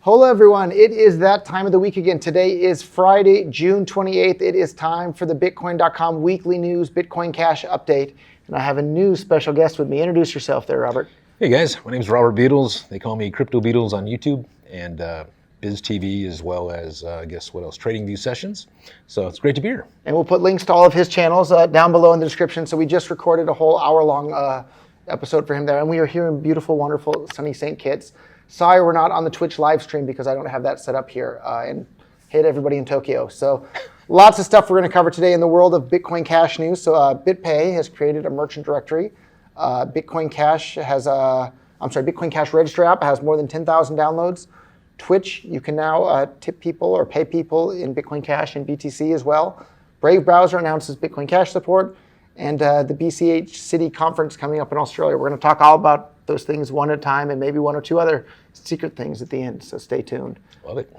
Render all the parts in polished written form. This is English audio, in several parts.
Hello, everyone. It is that time of the week again. Today is Friday, June 28th. It is time for the Bitcoin.com weekly news Bitcoin Cash update. And I have a new special guest with me. Introduce yourself there, Robert. Hey, guys. My name is Robert Beatles. They call me Crypto Beatles on YouTube and Biz TV, as well as, Trading View Sessions. So it's great to be here. And we'll put links to all of his channels down below in the description. So we just recorded a whole hour-long episode for him there. And we are here in beautiful, wonderful, sunny St. Kitts. Sorry we're not on the Twitch live stream because I don't have that set up here. And hey to everybody in Tokyo. So lots of stuff we're going to cover today in the world of Bitcoin Cash news. So BitPay has created a merchant directory. Bitcoin Cash Register app has more than 10,000 downloads. Twitch, you can now tip people or pay people in Bitcoin Cash and BTC as well. Brave Browser announces Bitcoin Cash support. And the BCH City Conference coming up in Australia. We're going to talk all about those things one at a time and maybe one or two other secret things at the end. So stay tuned. Love it.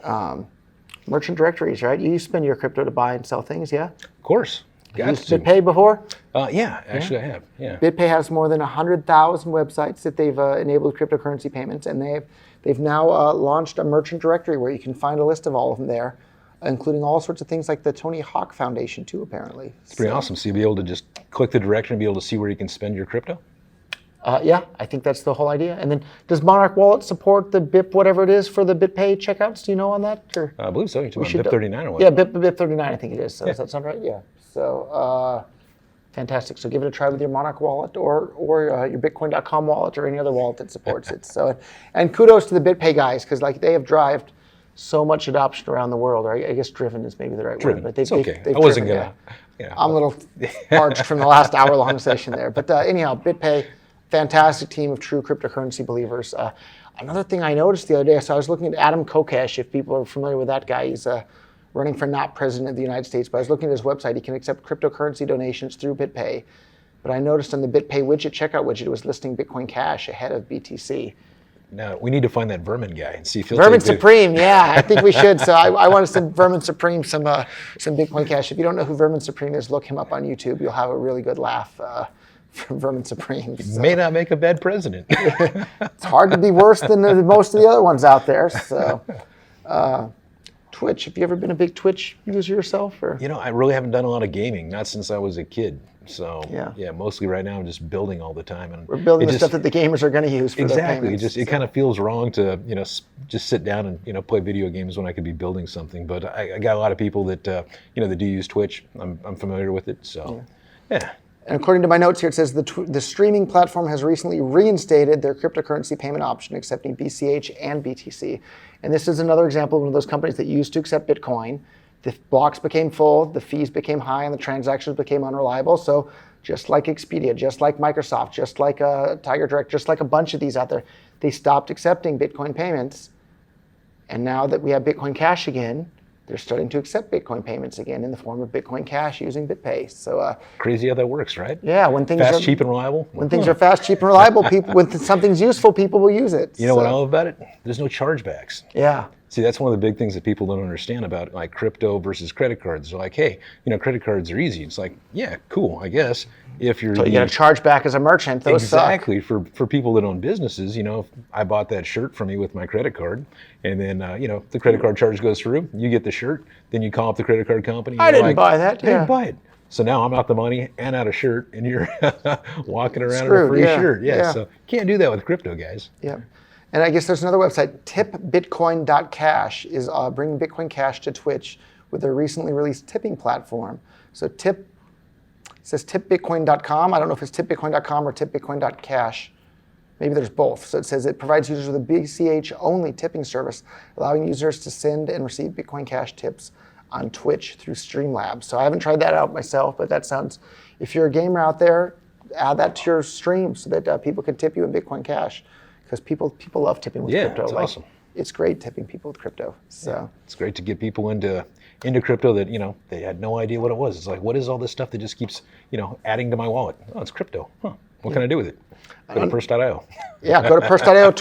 Merchant directories, right? You spend your crypto to buy and sell things, yeah? Of course. Have you used BitPay before? Yeah, actually I have. Yeah. BitPay has more than 100,000 websites that they've enabled cryptocurrency payments, and they've now launched a merchant directory where you can find a list of all of them there, including all sorts of things like the Tony Hawk Foundation too, apparently. It's pretty awesome. So you'll be able to just click the directory and be able to see where you can spend your crypto? Yeah, I think that's the whole idea. And then does Monarch Wallet support the BIP, whatever it is, for the BitPay checkouts? Do you know on that? Or? I believe so. You're talking about BIP39 or what? Yeah, BIP39 I think it is. So does that sound right? Yeah. So fantastic. So give it a try with your Monarch Wallet or your Bitcoin.com wallet or any other wallet that supports it. So, and kudos to the BitPay guys because they have drived so much adoption around the world. Or I guess driven is maybe the right word. But it's okay. I wasn't going to. Yeah. I'm a little parched from the last hour-long session there. But anyhow, BitPay, fantastic team of true cryptocurrency believers. Another thing I noticed the other day, so I was looking at Adam Kokesh, if people are familiar with that guy. He's running for not president of the United States, but I was looking at his website. He can accept cryptocurrency donations through BitPay. But I noticed on the BitPay widget, checkout widget, it was listing Bitcoin Cash ahead of BTC. Now, we need to find that Vermin guy and see if he'll Vermin Supreme, yeah, I think we should. So I want to send Vermin Supreme some Bitcoin Cash. If you don't know who Vermin Supreme is, look him up on YouTube. You'll have a really good laugh from Vermin Supreme. So. May not make a bad president. It's hard to be worse than most of the other ones out there. So, Twitch, have you ever been a big Twitch user yourself? Or? I really haven't done a lot of gaming, not since I was a kid. So yeah, mostly right now I'm just building all the time, and we're building the stuff that the gamers are going to use for their payments. It kind of feels wrong to just sit down and play video games when I could be building something. But I got a lot of people that that do use Twitch. I'm familiar with it, so yeah. And according to my notes here, it says the streaming platform has recently reinstated their cryptocurrency payment option, accepting BCH and BTC. And this is another example of one of those companies that used to accept Bitcoin. The blocks became full, the fees became high, and the transactions became unreliable. So just like Expedia, just like Microsoft, just like Tiger Direct, just like a bunch of these out there, they stopped accepting Bitcoin payments. And now that we have Bitcoin Cash again, they're starting to accept Bitcoin payments again in the form of Bitcoin Cash using BitPay. So crazy how that works, right? Yeah, when things fast, cheap, and reliable. When things are fast, cheap, and reliable, when something's useful, people will use it. You know what I love about it? There's no chargebacks. Yeah. See, that's one of the big things that people don't understand about like crypto versus credit cards. They're like, hey, credit cards are easy. It's like, yeah, cool, I guess. If you're so you get a charge back as a merchant, those exactly suck. For people that own businesses, if I bought that shirt from you with my credit card, and then the credit card charge goes through, you get the shirt, then you call up the credit card company. I didn't buy that. I didn't buy it. So now I'm out the money and out of shirt, and you're walking around in a free shirt. Yeah, so can't do that with crypto, guys. Yeah. And I guess there's another website, tipbitcoin.cash, is bringing Bitcoin Cash to Twitch with their recently released tipping platform. So it says tipbitcoin.com. I don't know if it's tipbitcoin.com or tipbitcoin.cash. Maybe there's both. So it says it provides users with a BCH-only tipping service, allowing users to send and receive Bitcoin Cash tips on Twitch through Streamlabs. So I haven't tried that out myself, but that sounds, if you're a gamer out there, add that to your stream so that people can tip you in Bitcoin Cash. Because people love tipping with crypto. It's awesome. It's great tipping people with crypto. So it's great to get people into crypto that they had no idea what it was. It's like, what is all this stuff that just keeps adding to my wallet? Oh, it's crypto. Huh? What can I do with it? Go to purse.io. Yeah, go to purse.io.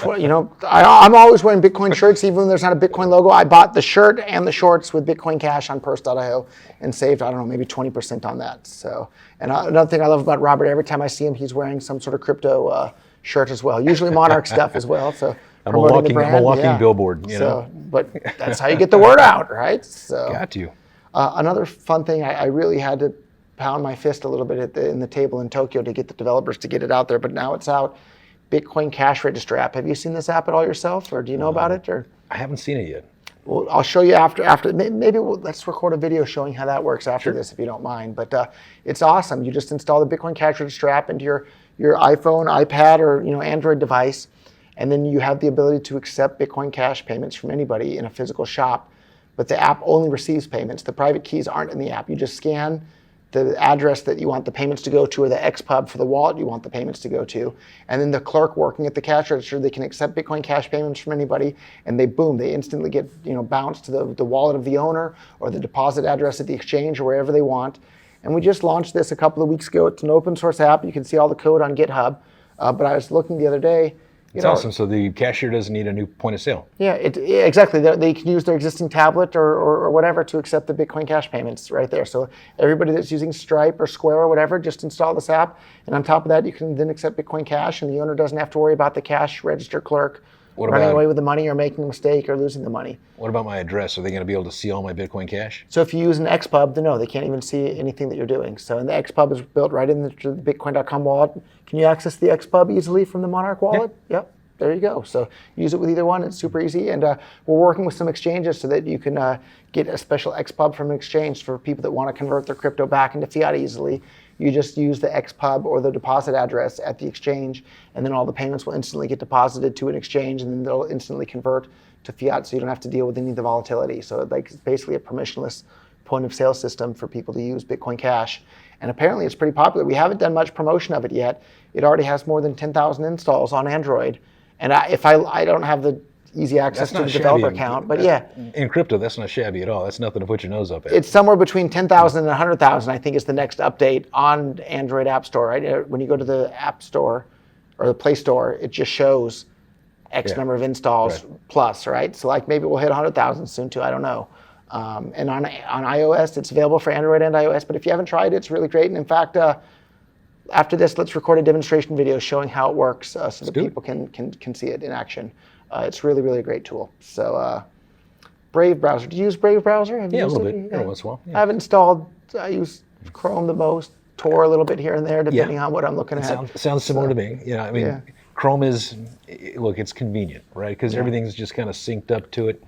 I'm always wearing Bitcoin shirts, even when there's not a Bitcoin logo. I bought the shirt and the shorts with Bitcoin Cash on purse.io and saved, maybe 20% on that. So, and another thing I love about Robert, every time I see him, he's wearing some sort of crypto shirt as well. Usually Monarch stuff as well. So I'm a walking billboard. So but that's how you get the word out, right? So Got you. another fun thing, I really had to pound my fist a little bit in the table in Tokyo to get the developers to get it out there, but now it's out. Bitcoin Cash Register app. Have you seen this app at all yourself, or do you know about it? Or I haven't seen it yet. well, I'll show you after. Maybe let's record a video showing how that works after this, if you don't mind. But it's awesome. You just install the Bitcoin Cash Register app into your iPhone, iPad, or Android device, and then you have the ability to accept Bitcoin Cash payments from anybody in a physical shop. But the app only receives payments. The private keys aren't in the app. You just scan the address that you want the payments to go to, or the XPub for the wallet you want the payments to go to. And then the clerk working at the cash register, they can accept Bitcoin Cash payments from anybody, and they instantly get bounced to the wallet of the owner or the deposit address at the exchange or wherever they want. And we just launched this a couple of weeks ago. It's an open source app. You can see all the code on GitHub. But I was looking the other day. It's awesome. So the cashier doesn't need a new point of sale. Yeah, exactly. They can use their existing tablet or whatever to accept the Bitcoin Cash payments right there. So everybody that's using Stripe or Square or whatever, just install this app. And on top of that, you can then accept Bitcoin Cash, and the owner doesn't have to worry about the cash register clerk running away with the money or making a mistake or losing the money. What about my address? Are they going to be able to see all my Bitcoin Cash? So if you use an XPub, then no, they can't even see anything that you're doing. So and the XPub is built right into the Bitcoin.com wallet. Can you access the XPub easily from the Monarch wallet? Yep. There you go. So use it with either one. It's super easy. And we're working with some exchanges so that you can get a special XPub from an exchange for people that want to convert their crypto back into fiat easily. You just use the XPub or the deposit address at the exchange, and then all the payments will instantly get deposited to an exchange, and then they'll instantly convert to fiat, so you don't have to deal with any of the volatility. So it's basically a permissionless point of sale system for people to use Bitcoin Cash. And apparently it's pretty popular. We haven't done much promotion of it yet. It already has more than 10,000 installs on Android. And if I don't have the easy access to the developer account, but yeah. In crypto, that's not shabby at all. That's nothing to put your nose up at. It's somewhere between 10,000 and 100,000, I think, is the next update on Android App Store. Right? When you go to the App Store or the Play Store, it just shows X number of installs plus, right? So like maybe we'll hit 100,000 soon too, I don't know. And on iOS, it's available for Android and iOS, but if you haven't tried it, it's really great. And in fact, after this, let's record a demonstration video showing how it works so that people can see it in action. It's really, really a great tool. So Brave browser. Do you use Brave browser? A little bit. Every once in a while. Yeah. I haven't installed. I use Chrome the most. Tor a little bit here and there, depending on what I'm looking at. Sounds similar to me. I mean, Chrome is, look, it's convenient, right? Because everything's just kind of synced up to it.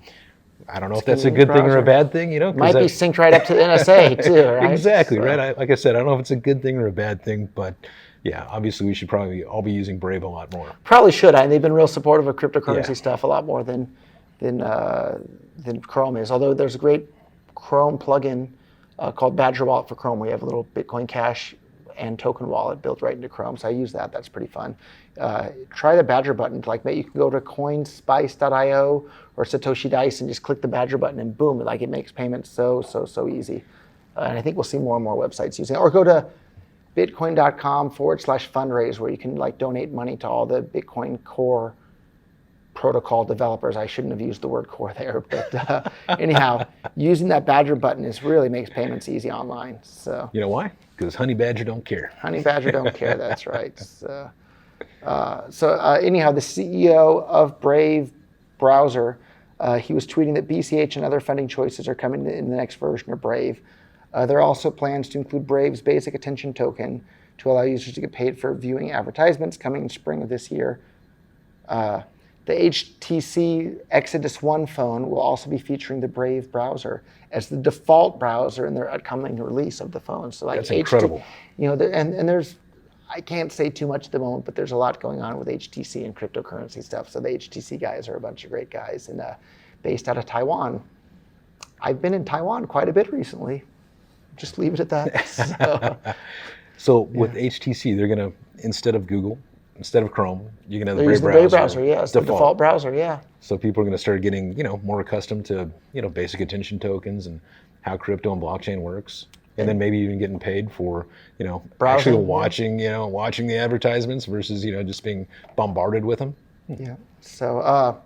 I don't know if that's a good thing or a bad thing, Might be synced right up to the NSA too, right? Exactly, right? Like I said, I don't know if it's a good thing or a bad thing, but yeah, obviously we should probably all be using Brave a lot more. Probably should. They've been real supportive of cryptocurrency stuff a lot more than Chrome is. Although there's a great Chrome plugin called Badger Wallet for Chrome, where you have a little Bitcoin Cash and token wallet built right into Chrome. So I use that. That's pretty fun. Try the Badger button. Like you can go to coinspice.io or Satoshi Dice and just click the Badger button, and boom, it makes payments so easy. And I think we'll see more and more websites using it. Or go to Bitcoin.com/fundraise, where you can donate money to all the Bitcoin Core protocol developers. I shouldn't have used the word core there, but anyhow, using that Badger button really makes payments easy online. So you know why? Because Honey Badger don't care. Honey Badger don't care. That's right. So anyhow, the CEO of Brave browser, he was tweeting that BCH and other funding choices are coming in the next version of Brave. There are also plans to include Brave's basic attention token to allow users to get paid for viewing advertisements coming in spring of this year. The HTC Exodus 1 phone will also be featuring the Brave browser as the default browser in their upcoming release of the phone. So that's incredible. And there's, I can't say too much at the moment, but there's a lot going on with HTC and cryptocurrency stuff. So the HTC guys are a bunch of great guys and based out of Taiwan. I've been in Taiwan quite a bit recently. Just leave it at that. So with HTC, they're going to, instead of Google, instead of Chrome, you're going to have the Brave browser. Yeah, it's the default browser. Yeah. So people are going to start getting, more accustomed to, basic attention tokens and how crypto and blockchain works, and then maybe even getting paid for, browsing, actually watching, watching the advertisements versus, just being bombarded with them. Yeah. So,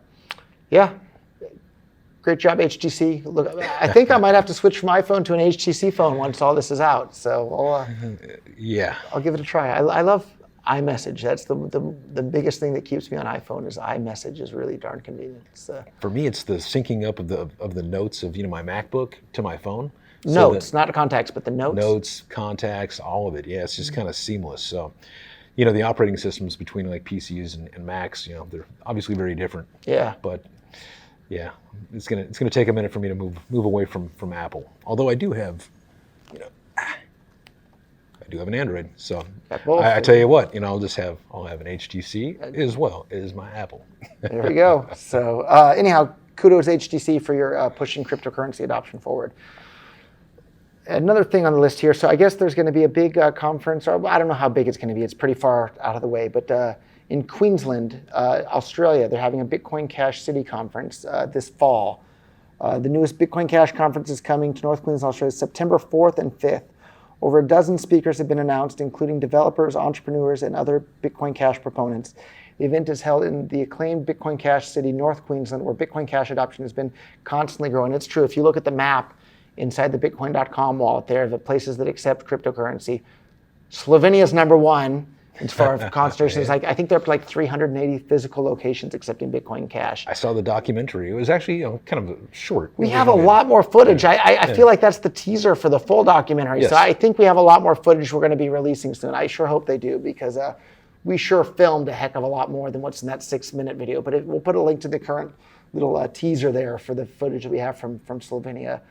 great job, HTC. Look, I think I might have to switch from iPhone to an HTC phone once all this is out. So I'll give it a try. iMessage. That's the biggest thing that keeps me on iPhone is iMessage is really darn convenient. For me, it's the syncing up of the notes of my MacBook to my phone. Notes, not contacts, but the notes. Notes, contacts, all of it. Yeah, it's just kind of seamless. So, the operating systems between like PCs and Macs, they're obviously very different. Yeah. But yeah, it's gonna take a minute for me to move away from Apple. Although I do have, an Android. So I tell you what, I'll have an HTC as well as my Apple. There we go. So anyhow, kudos HTC for your pushing cryptocurrency adoption forward. Another thing on the list here. So I guess there's going to be a big conference, or I don't know how big it's going to be. It's pretty far out of the way, but in Queensland, Australia, they're having a Bitcoin Cash City conference this fall. The newest Bitcoin Cash conference is coming to North Queensland, Australia, September 4th and 5th. Over a dozen speakers have been announced, including developers, entrepreneurs, and other Bitcoin Cash proponents. The event is held in the acclaimed Bitcoin Cash City, North Queensland, where Bitcoin Cash adoption has been constantly growing. It's true. If you look at the map inside the Bitcoin.com wallet there, the places that accept cryptocurrency, Slovenia is number one as far as concentrations. I think they're up to like 380 physical locations accepting Bitcoin Cash. I saw the documentary. It was actually kind of short. We have a lot more footage. I feel like that's the teaser for the full documentary. Yes. So I think we have a lot more footage we're going to be releasing soon. I sure hope they do, because we sure filmed a heck of a lot more than what's in that 6-minute video. But we'll put a link to the current little teaser there for the footage that we have from Slovenia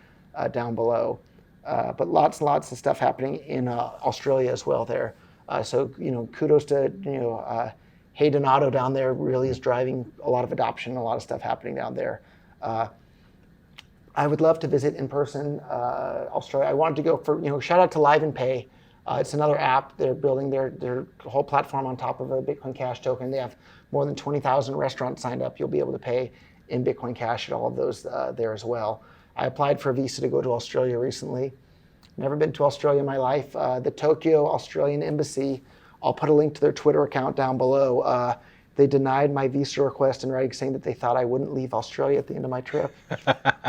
down below. But lots and lots of stuff happening in Australia as well there. So kudos to Hey Donato down there. Really is driving a lot of adoption, a lot of stuff happening down there. I would love to visit in person Australia. I wanted to go for shout out to Live and Pay. It's another app. They're building their whole platform on top of a Bitcoin Cash token. They have more than 20,000 restaurants signed up. You'll be able to pay in Bitcoin Cash at all of those there as well. I applied for a visa to go to Australia recently. Never been to Australia in my life. The Tokyo Australian Embassy, I'll put a link to their Twitter account down below. They denied my visa request in writing, saying that they thought I wouldn't leave Australia at the end of my trip.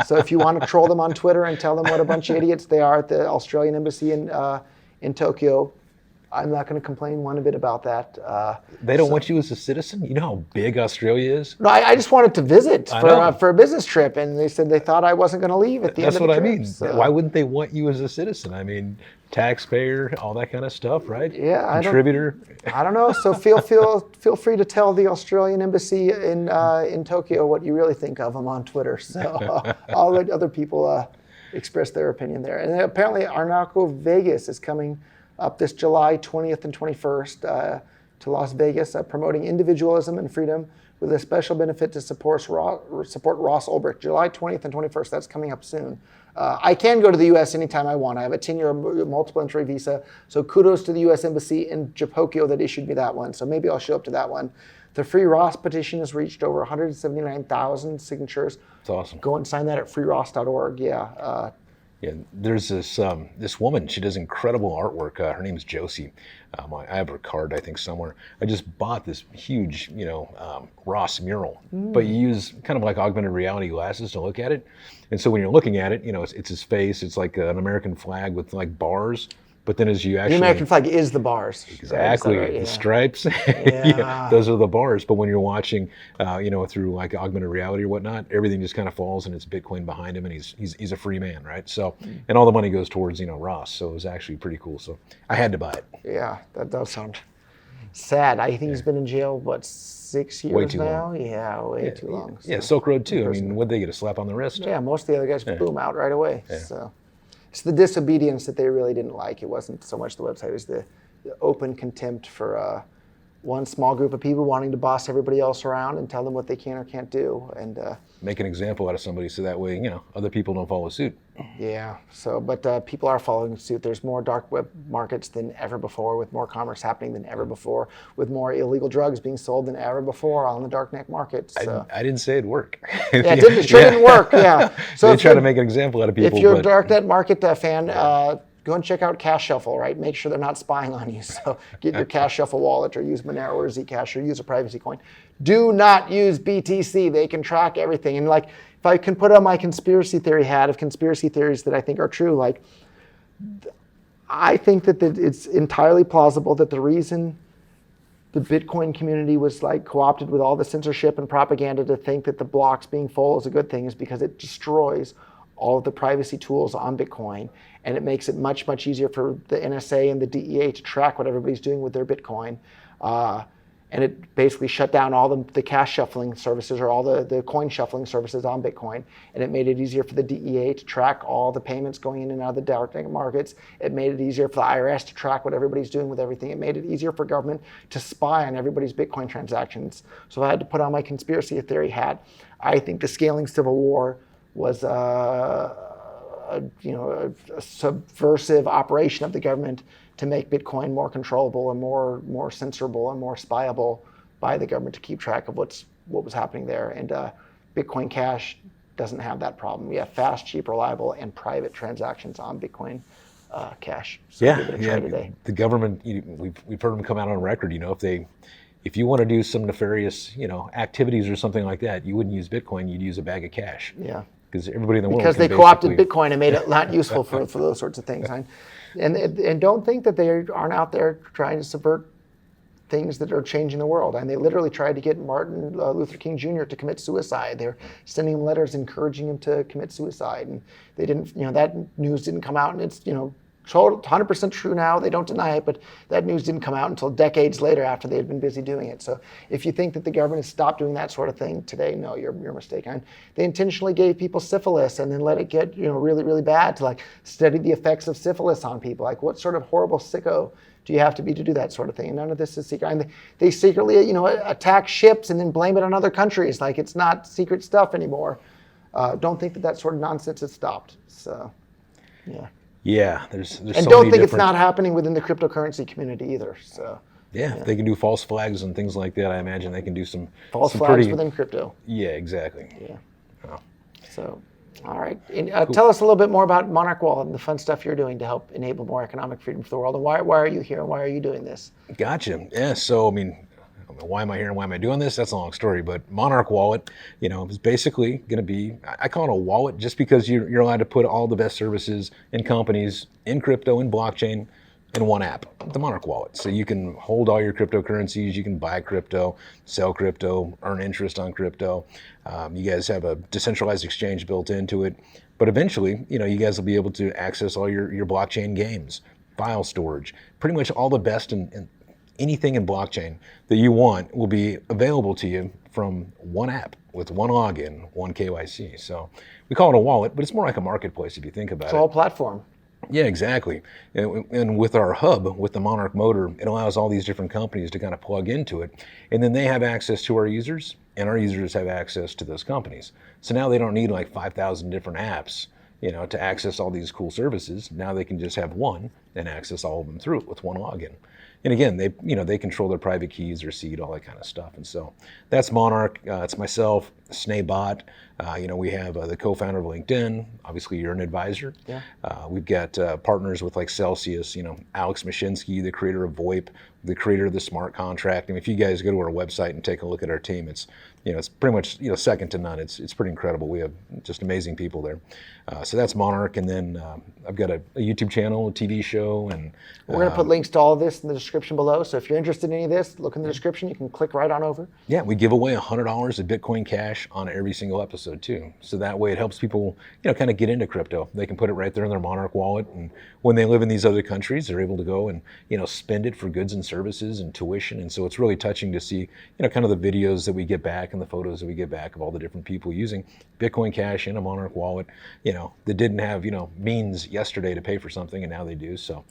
So if you want to troll them on Twitter and tell them what a bunch of idiots they are at the Australian Embassy in Tokyo, I'm not going to complain one bit about that. They don't want you as a citizen? You know how big Australia is? No, I just wanted to visit for a business trip, and they said they thought I wasn't going to leave at the end of the trip. That's what I mean. So. Why wouldn't they want you as a citizen? I mean, taxpayer, all that kind of stuff, right? Yeah. Contributor. I don't know. So feel free to tell the Australian Embassy in Tokyo what you really think of them on Twitter. So I'll let other people express their opinion there. And apparently Arnaco Vegas is coming up this July 20th and 21st to Las Vegas, promoting individualism and freedom with a special benefit to support Ross Ulbricht. July 20th and 21st, that's coming up soon. I can go to the U.S. anytime I want. I have a 10-year multiple entry visa, so kudos to the U.S. Embassy in Japokio that issued me that one, so maybe I'll show up to that one. The Free Ross petition has reached over 179,000 signatures. That's awesome. Go and sign that at freeross.org, yeah. Yeah, there's this woman. She does incredible artwork. Her name's Josie. I have her card, I think, somewhere. I just bought this huge, Ross mural. But you use kind of like augmented reality glasses to look at it. And so when you're looking at it, it's his face. It's like an American flag with like bars. But then as you actually... The American flag is the bars. Exactly. Right? The stripes. Yeah, those are the bars. But when you're watching, through like augmented reality or whatnot, everything just kind of falls and it's Bitcoin behind him and he's a free man, right? So, and all the money goes towards, Ross. So it was actually pretty cool. So I had to buy it. Yeah, that does sound sad. I think he's been in jail, 6 years way too now? Long. Yeah, way too long. So. Yeah, Silk Road too. I mean, what'd they get, a slap on the wrist? Yeah, most of the other guys, boom, out right away. Yeah. So it's the disobedience that they really didn't like. It wasn't so much the website, it was the open contempt for one small group of people wanting to boss everybody else around and tell them what they can or can't do. And make an example out of somebody so that way, other people don't follow suit. Yeah, but people are following suit. There's more dark web markets than ever before, with more commerce happening than ever before, with more illegal drugs being sold than ever before on the darknet market. So. I didn't say it'd work. Yeah, it sure didn't work, yeah. So they try to make an example out of people. If you're a darknet market fan, go and check out Cash Shuffle, right? Make sure they're not spying on you. So get your Cash Shuffle wallet or use Monero or Zcash or use a privacy coin. Do not use BTC. They can track everything. And if I can put on my conspiracy theory hat of conspiracy theories that I think are true, I think that it's entirely plausible that the reason the Bitcoin community was like co-opted with all the censorship and propaganda to think that the blocks being full is a good thing, is because it destroys all of the privacy tools on Bitcoin, and it makes it much, much easier for the NSA and the DEA to track what everybody's doing with their Bitcoin. And it basically shut down all the cash shuffling services, or all the coin shuffling services on Bitcoin. And it made it easier for the DEA to track all the payments going in and out of the dark markets. It made it easier for the IRS to track what everybody's doing with everything. It made it easier for government to spy on everybody's Bitcoin transactions. So I had to put on my conspiracy theory hat. I think the scaling civil war was a subversive operation of the government to make Bitcoin more controllable and more censorable and more spyable by the government to keep track of what was happening there. And Bitcoin Cash doesn't have that problem. We have fast, cheap, reliable, and private transactions on Bitcoin Cash. So give it a try today. The government, we've heard them come out on record. If you want to do some nefarious, activities or something like that, you wouldn't use Bitcoin. You'd use a bag of cash. Yeah. Because everybody in the world because they co-opted Bitcoin and made it not useful for those sorts of things. And don't think that they aren't out there trying to subvert things that are changing the world. And they literally tried to get Martin Luther King Jr. to commit suicide. They're sending him letters encouraging him to commit suicide. And they didn't, that news didn't come out, and it's, 100% true now. They don't deny it, but that news didn't come out until decades later after they had been busy doing it. So if you think that the government has stopped doing that sort of thing today, no, you're mistaken. They intentionally gave people syphilis and then let it get really, really bad to study the effects of syphilis on people. What sort of horrible sicko do you have to be to do that sort of thing? And none of this is secret. And they secretly attack ships and then blame it on other countries. It's not secret stuff anymore. Don't think that sort of nonsense has stopped. So, yeah. Yeah, there's and so don't many think it's not happening within the cryptocurrency community either. So yeah, they can do false flags and things like that. I imagine they can do some false flags within crypto. Yeah, exactly. Yeah. Oh. So, all right. And, cool. Tell us a little bit more about Monarch Wallet and the fun stuff you're doing to help enable more economic freedom for the world. And why are you here? And why are you doing this? Gotcha. Yeah. So why am I here and why am I doing this? That's a long story, but Monarch Wallet, is basically going to be, I call it a wallet just because you're allowed to put all the best services and companies in crypto and blockchain in one app, the Monarch Wallet. So you can hold all your cryptocurrencies, you can buy crypto, sell crypto, earn interest on crypto. You guys have a decentralized exchange built into it, but eventually, you guys will be able to access all your blockchain games, file storage, pretty much all the best in anything in blockchain that you want will be available to you from one app with one login, one KYC. So we call it a wallet, but it's more like a marketplace if you think about it. It's all platform. Yeah, exactly. And with our hub, with the Monarch motor, it allows all these different companies to kind of plug into it. And then they have access to our users, and our users have access to those companies. So now they don't need 5,000 different apps, to access all these cool services. Now they can just have one and access all of them through it with one login. And again, they control their private keys, their seed, all that kind of stuff. And so that's Monarch. It's myself, Snaybot. We have the co-founder of LinkedIn. Obviously, you're an advisor. Yeah. We've got partners with Celsius. Alex Mashinsky, the creator of VoIP, the creator of the smart contract. If you guys go to our website and take a look at our team, it's pretty much second to none. It's pretty incredible. We have just amazing people there. So that's Monarch, and then I've got a YouTube channel, a TV show, and we're going to put links to all of this in the description below. So if you're interested in any of this, look in the description. You can click right on over. Yeah, we give away $100 of Bitcoin Cash on every single episode too. So that way it helps people, kind of get into crypto. They can put it right there in their Monarch wallet, and when they live in these other countries, they're able to go and spend it for goods and services and tuition. And so it's really touching to see, kind of the videos that we get back and the photos that we get back of all the different people using Bitcoin Cash in a Monarch wallet, that didn't have, means yesterday to pay for something, and now they do. So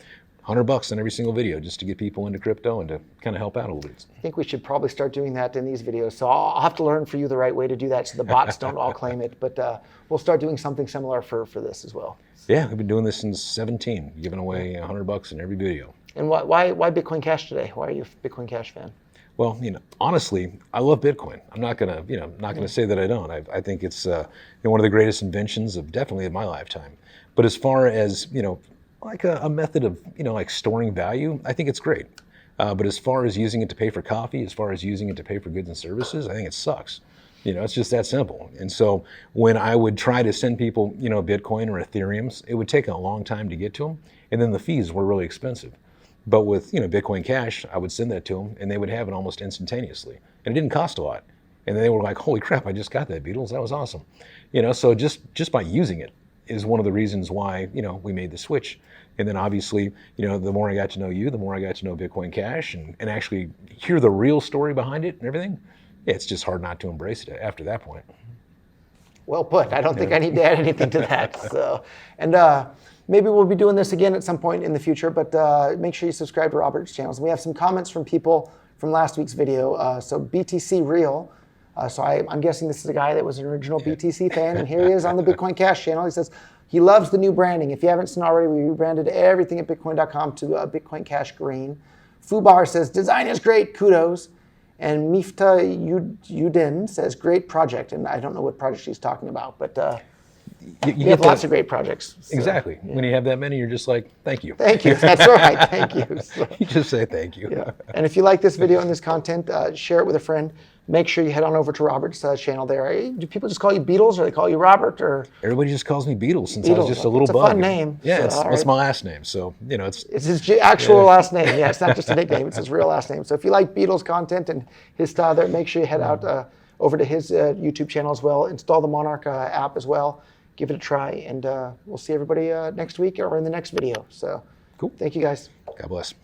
$100 on every single video just to get people into crypto and to kind of help out a little bit. I think we should probably start doing that in these videos. So I'll have to learn for you the right way to do that so the bots don't all claim it. But we'll start doing something similar for this as well. Yeah, we've been doing this since 2017, giving away $100 in every video. And why Bitcoin Cash today? Why are you a Bitcoin Cash fan? Well, honestly, I love Bitcoin. I'm not gonna say that I don't. I think it's one of the greatest inventions of my lifetime. But as far as a method of storing value, I think it's great. But as far as using it to pay for coffee, as far as using it to pay for goods and services, I think it sucks. It's just that simple. And so when I would try to send people Bitcoin or Ethereums, it would take a long time to get to them, and then the fees were really expensive. But with Bitcoin Cash, I would send that to them, and they would have it almost instantaneously, and it didn't cost a lot. And then they were like, "Holy crap! I just got that, Beatles. That was awesome." So just by using it is one of the reasons why we made the switch. And then obviously, the more I got to know you, the more I got to know Bitcoin Cash and actually hear the real story behind it and everything. Yeah, it's just hard not to embrace it after that point. Well put. I don't think I need to add anything to that. So, and maybe we'll be doing this again at some point in the future, but make sure you subscribe to Robert's channels. We have some comments from people from last week's video. So BTC Real. So I'm guessing this is a guy that was an original BTC fan, and here he is on the Bitcoin Cash channel. He says he loves the new branding. If you haven't seen already, we rebranded everything at Bitcoin.com to Bitcoin Cash Green. Fubar says, design is great, kudos. And Mifta Udin says, great project. And I don't know what project she's talking about, but you have lots of great projects. So, exactly. Yeah. When you have that many, you're just like, thank you. Thank you. That's right. Thank you. So, you just say thank you. Yeah. And if you like this video and this content, share it with a friend. Make sure you head on over to Robert's channel there. Do people just call you Beatles, or they call you Robert? Or everybody just calls me Beatles since I was just a little bug. It's a fun name. Yeah, so, it's my last name. So, it's his actual last name. Yeah, it's not just a nickname. It's his real last name. So if you like Beatles content and his style there, make sure you head out over to his YouTube channel as well. Install the Monarch app as well. Give it a try. And we'll see everybody next week or in the next video. So cool. Thank you, guys. God bless.